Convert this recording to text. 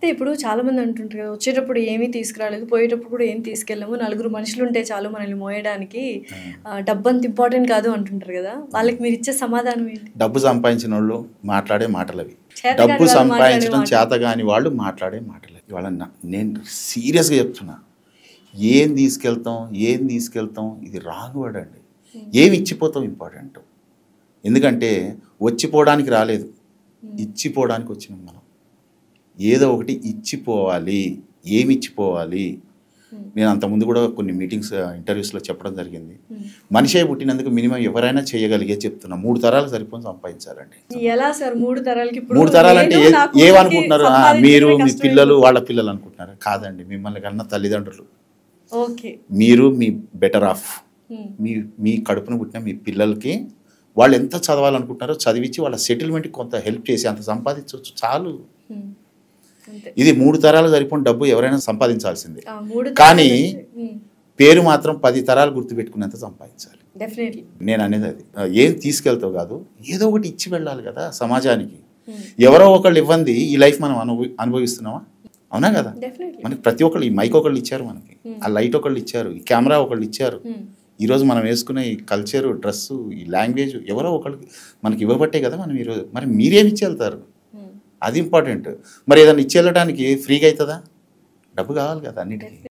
అయితే ఇప్పుడు చాలామంది అంటుంటారు కదా! వచ్చేటప్పుడు ఏమీ తీసుకురాలేదు, పోయేటప్పుడు కూడా ఏం తీసుకెళ్ళాము. నలుగురు మనుషులుంటే చాలు మనల్ని మోయడానికి. డబ్బంత ఇంపార్టెంట్ కాదు అంటుంటారు కదా! వాళ్ళకి మీరిచ్చే సమాధానం ఏంటి? డబ్బు సంపాదించినోళ్ళు మాట్లాడే మాటలవి. చేతకాని డబ్బు వాళ్ళు మాట్లాడే సంపాదించడం మాటలు. చేతగాని వాళ్ళు మాట్లాడే మాటలవి. ఇవాళ నేను సీరియస్‌గా చెప్తున్నా. ఏం తీసుకెళ్తాం ఇది రాంగ్ వర్డ్ అండి. ఏమి ఇచ్చిపోతాం ఇంపార్టెంట్. ఎందుకంటే వచ్చిపోవడానికి రాలేదు, ఇచ్చిపోవడానికి వచ్చినాం మనం. ఏదో ఒకటి ఇచ్చిపోవాలి. ఏమి ఇచ్చిపోవాలి? నేను అంతకుముందు కూడా కొన్ని మీటింగ్స్ ఇంటర్వ్యూస్లో చెప్పడం జరిగింది. మనిషే పుట్టినందుకు మినిమం ఎవరైనా చేయగలిగే చెప్తున్నా 3 తరాలు సరిపోని సంపాదించాలండి. ఎలా సార్ 3 తరాలకి? ఇప్పుడు 3 తరాలు అంటే నేను నా కూతురికి ఏమనుకుంటున్నారు? మీరు మీ సంపాదించడమే పిల్లలు కష్టమైపోతుంది. వాళ్ళ పిల్లలు అనుకుంటున్నారు. కాదండి, మిమ్మల్ని కన్నా తల్లిదండ్రులు. ఓకే. మీరు మీ బెటర్ ఆఫ్. మీ కడుపున పుట్టిన మీ పిల్లలకి వాళ్ళు ఎంత చదవాలనుకుంటున్నారో చదివించి వాళ్ళ సెటిల్మెంట్కి కొంత హెల్ప్ చేసి అంత సంపాదించవచ్చు చాలు. అంతే. ఇది 3 తరాలు సరిపోయిన డబ్బు ఎవరైనా సంపాదించాల్సిందే. 3 కానీ పేరు మాత్రం 10 తరాలు గుర్తుపెట్టుకునేంత సంపాదించాలి. డెఫినెట్లీ. నేను అనేది అది. ఏం తీసుకెళ్తావు కాదు, ఏదో ఒకటి ఇచ్చి వెళ్ళాలి కదా సమాజానికి. ఎవరో ఒకళ్ళు ఇవ్వండి ఈ లైఫ్ మనం అనుభవిస్తున్నామా? అవునా కదా? డెఫినెట్లీ. మనకి ప్రతి ఒక్కళ్ళు ఈ మైక్ ఒకళ్ళు ఇచ్చారు, మనకి ఆ లైట్ ఒకళ్ళు ఇచ్చారు, ఈ కెమెరా ఒకళ్ళు ఇచ్చారు. ఈరోజు మనం వేసుకునే ఈ కల్చరు, డ్రెస్సు, ఈ లాంగ్వేజ్ ఎవరో ఒకళ్ళకి మనకి ఇవ్వబట్టే కదా మనం ఈరోజు. మరి మీరేమి ఇచ్చి వెళ్తారు? అది ఇంపార్టెంట్. మరి ఏదైనా ఇచ్చి వెళ్ళడానికి ఫ్రీగా అవుతుందా? డబ్బు కావాలి కదా అన్నిటికీ.